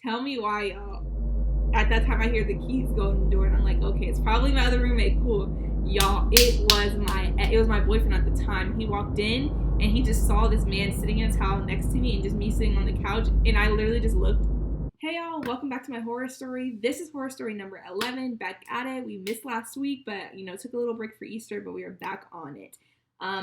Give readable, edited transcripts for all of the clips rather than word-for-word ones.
Tell me why, y'all. At that time, I hear the keys go in the door, and I'm like, okay, it's probably my other roommate. Cool, y'all. It was my boyfriend at the time. He walked in, and he just saw this man sitting in a towel next to me, and just me sitting on the couch, and I literally just looked. Hey y'all, welcome back to my horror story. This is horror story number 11. Back at it. We missed last week, but took a little break for Easter, but we are back on it.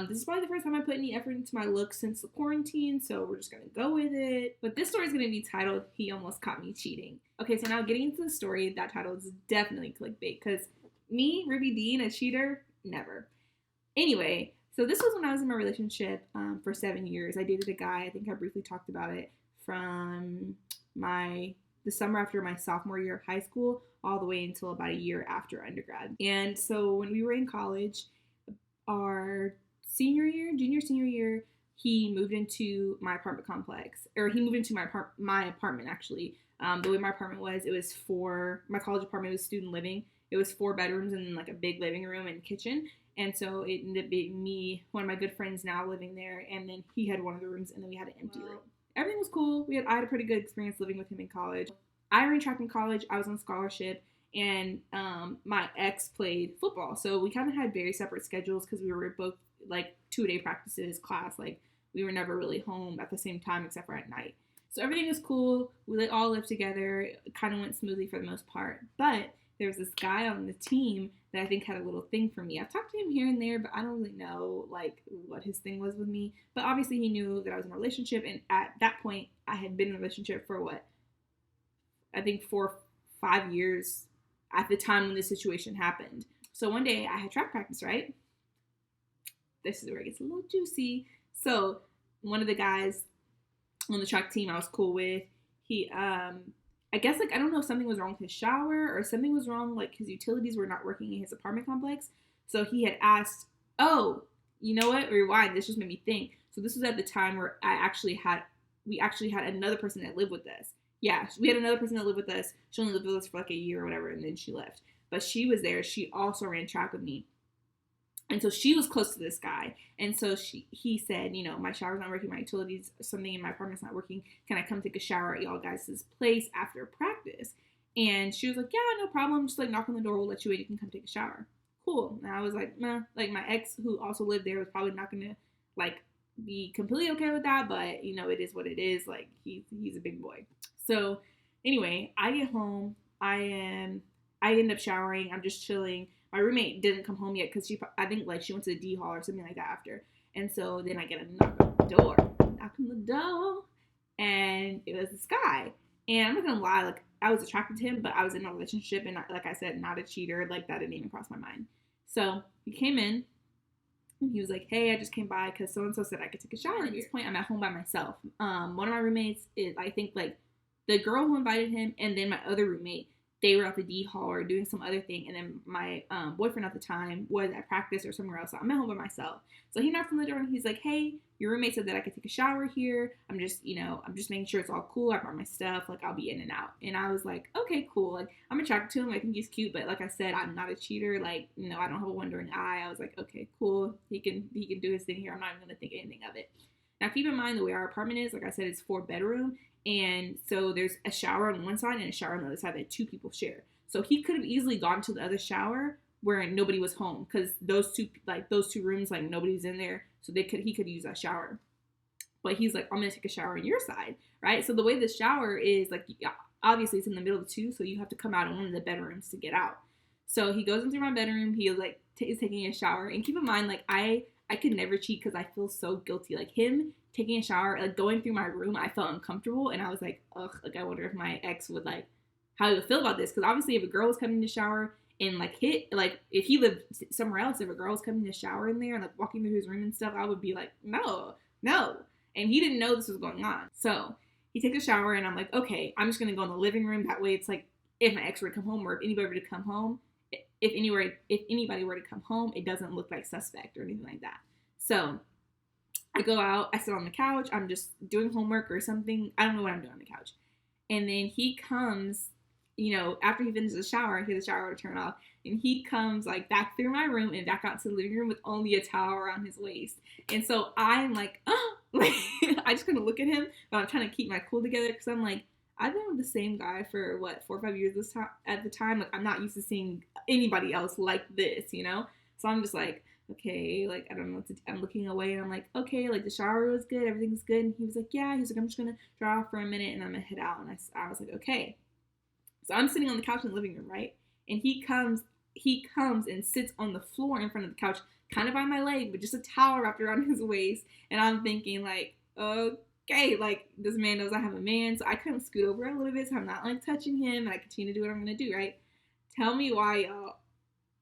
This is probably the first time I put any effort into my look since the quarantine, so we're just gonna go with it. But this story is gonna be titled "He Almost Caught Me Cheating." Okay, so now getting into the story, that title is definitely clickbait, because me, Ruby Dean, a cheater, never. Anyway, so this was when I was in my relationship for 7 years. I dated a guy. I think I briefly talked about it from the summer after my sophomore year of high school all the way until about a year after undergrad. And so when we were in college, our junior senior year, he moved into my apartment complex, or he moved into my apartment actually. The way my apartment was, my college apartment was student living. It was 4 bedrooms and like a big living room and kitchen. And so it ended up being me, one of my good friends now living there, and then he had one of the rooms, and then we had an empty room. Everything was cool. I had a pretty good experience living with him in college. I ran track in college. I was on scholarship, and my ex played football. So we kind of had very separate schedules because we were both like 2-day practices, class. Like we were never really home at the same time except for at night. So everything was cool. We all lived together. It kind of went smoothly for the most part. But there was this guy on the team that I think had a little thing for me. I've talked to him here and there, but I don't really know like what his thing was with me. But obviously he knew that I was in a relationship, and at that point I had been in a relationship for I think 4 or 5 years at the time when this situation happened. So one day I had track practice, right? This is where it gets a little juicy. So one of the guys on the track team I was cool with, he I guess I don't know if something was wrong with his shower or something was wrong, like his utilities were not working in his apartment complex. So he had asked, oh, you know what? Rewind. This just made me think. So this was at the time where we actually had another person that lived with us. Yeah, we had another person that lived with us. She only lived with us for like a year or whatever, and then she left. But she was there. She also ran track with me. And so she was close to this guy. And so he said, my shower's not working, my utilities, something in my apartment's not working. Can I come take a shower at y'all guys' place after practice? And she was like, yeah, no problem. Just like knock on the door. We'll let you in. You can come take a shower. Cool. And I was like, nah. Like my ex who also lived there was probably not going to like be completely okay with that. But, it is what it is. Like he's a big boy. So anyway, I get home. I end up showering. I'm just chilling. My roommate didn't come home yet because I think like she went to the D hall or something like that after. And so then I get a knock on the door, and it was this guy. And I'm not gonna lie, like I was attracted to him, but I was in a relationship, and like I said, not a cheater. Like that didn't even cross my mind. So he came in, and he was like, "Hey, I just came by because so and so said I could take a shower." At this point, I'm at home by myself. One of my roommates is, I think, like the girl who invited him, and then my other roommate. They were at the D hall or doing some other thing, and then my boyfriend at the time was at practice or somewhere else. So I'm at home by myself. So he knocks on the door and he's like, "Hey, your roommate said that I could take a shower here. I'm just making sure it's all cool. I brought my stuff. Like I'll be in and out." And I was like, "Okay, cool. Like I'm attracted to him. I think he's cute, but like I said, I'm not a cheater. Like I don't have a wandering eye." I was like, "Okay, cool. He can do his thing here. I'm not even gonna think anything of it." Now keep in mind the way our apartment is. Like I said, it's 4 bedroom. And so there's a shower on one side and a shower on the other side that 2 people share. So he could have easily gone to the other shower where nobody was home, because those two rooms, like nobody's in there. So he could use that shower. But he's like, "I'm going to take a shower on your side." Right. So the way the shower is, like, obviously it's in the middle of the 2. So you have to come out in one of the bedrooms to get out. So he goes into my bedroom. He like is taking a shower. And keep in mind, like I could never cheat because I feel so guilty. Like him taking a shower, like going through my room, I felt uncomfortable, and I was like, ugh, like I wonder if my ex would like how he would feel about this, because obviously if a girl was coming to shower and like if he lived somewhere else, if a girl was coming to shower in there and like walking through his room and stuff, I would be like, no, and he didn't know this was going on. So he takes a shower, and I'm like, okay, I'm just gonna go in the living room. That way, it's like if my ex were to come home, or if anybody were to come home, if anybody were to come home, it doesn't look like suspect or anything like that. So I go out, I sit on the couch, I'm just doing homework or something. I don't know what I'm doing on the couch. And then he comes, after he finishes the shower, I hear the shower turn off, and he comes like back through my room and back out to the living room with only a towel around his waist. And so I'm like, oh, like I just kind of look at him, but I'm trying to keep my cool together because I'm like, I've been with the same guy for what 4 or 5 years this time. At the time, like I'm not used to seeing anybody else like this, you know. So I'm just like, okay, like I don't know what to do. I'm looking away and I'm like, okay, like the shower was good, everything's good. And he was like, yeah. He's like, I'm just gonna dry off for a minute and I'm gonna head out. And I was like, okay. So I'm sitting on the couch in the living room, right? And he comes and sits on the floor in front of the couch, kind of by my leg, but just a towel wrapped around his waist. And I'm thinking like, okay, like this man knows I have a man, so I kind of scoot over a little bit, so I'm not like touching him, and I continue to do what I'm gonna do, right? Tell me why, y'all.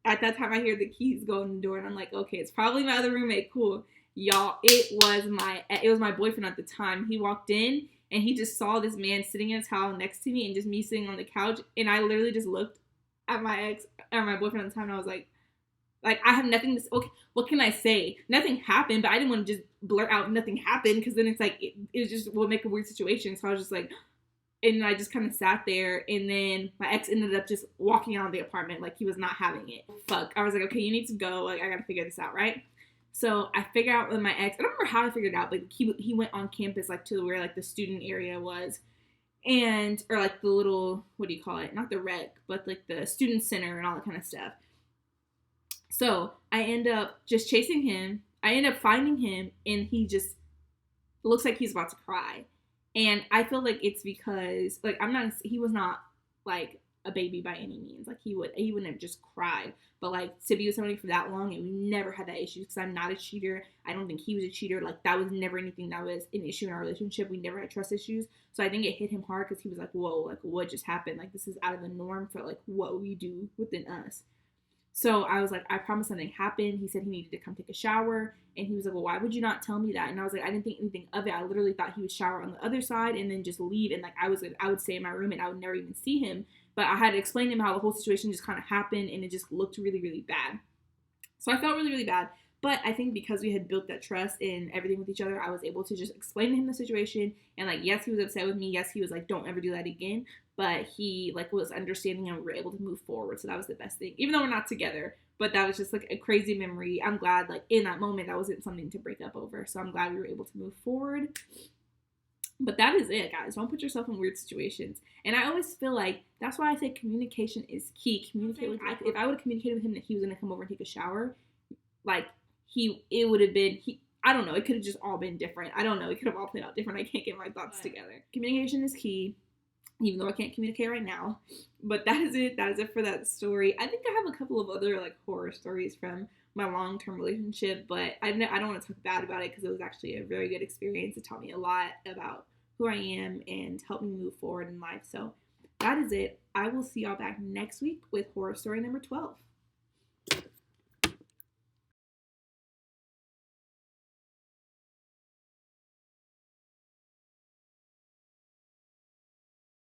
At that time, I hear the keys go in the door, and I'm like, okay, it's probably my other roommate. Cool, y'all. It was my boyfriend at the time. He walked in, and he just saw this man sitting in a towel next to me, and just me sitting on the couch, and I literally just looked at my boyfriend at the time, and I was like I have nothing to say. Okay, what can I say? Nothing happened, but I didn't want to just blurt out nothing happened because then it's like it just will make a weird situation. So I was just like, and I just kind of sat there, and then my ex ended up just walking out of the apartment like he was not having it. Fuck. I was like, okay, you need to go. Like I gotta figure this out, right? So I figured out with my ex. I don't remember how I figured it out, but he went on campus like to where like the student area was, and or like the little, what do you call it? Not the rec, but like the student center and all that kind of stuff. So I end up just chasing him. I end up finding him, and he just looks like he's about to cry. And I feel like it's because like he was not like a baby by any means. Like he wouldn't have just cried. But like to be with somebody for that long, and we never had that issue because I'm not a cheater. I don't think he was a cheater. Like that was never anything that was an issue in our relationship. We never had trust issues. So I think it hit him hard because he was like, whoa, like what just happened? Like this is out of the norm for like what we do within us. So I was like, I promised something happened. He said he needed to come take a shower. And he was like, well, why would you not tell me that? And I was like, I didn't think anything of it. I literally thought he would shower on the other side and then just leave. And like, I would stay in my room and I would never even see him. But I had to explain to him how the whole situation just kind of happened and it just looked really, really bad. So I felt really, really bad. But I think because we had built that trust and everything with each other, I was able to just explain to him the situation. And like, yes, he was upset with me. Yes, he was like, don't ever do that again. But he like was understanding and we were able to move forward. So that was the best thing, even though we're not together. But that was just like a crazy memory. I'm glad like in that moment, that wasn't something to break up over. So I'm glad we were able to move forward. But that is it, guys. Don't put yourself in weird situations. And I always feel like that's why I say communication is key. Communicate with if I would have communicated with him that he was going to come over and take a shower, like it would have been, I don't know. It could have just all been different. I don't know. It could have all played out different. I can't get my thoughts together. Communication is key, even though I can't communicate right now. But that is it. That is it for that story. I think I have a couple of other like horror stories from my long-term relationship, but I don't want to talk bad about it because it was actually a very good experience. It taught me a lot about who I am and helped me move forward in life. So that is it. I will see y'all back next week with horror story number 12.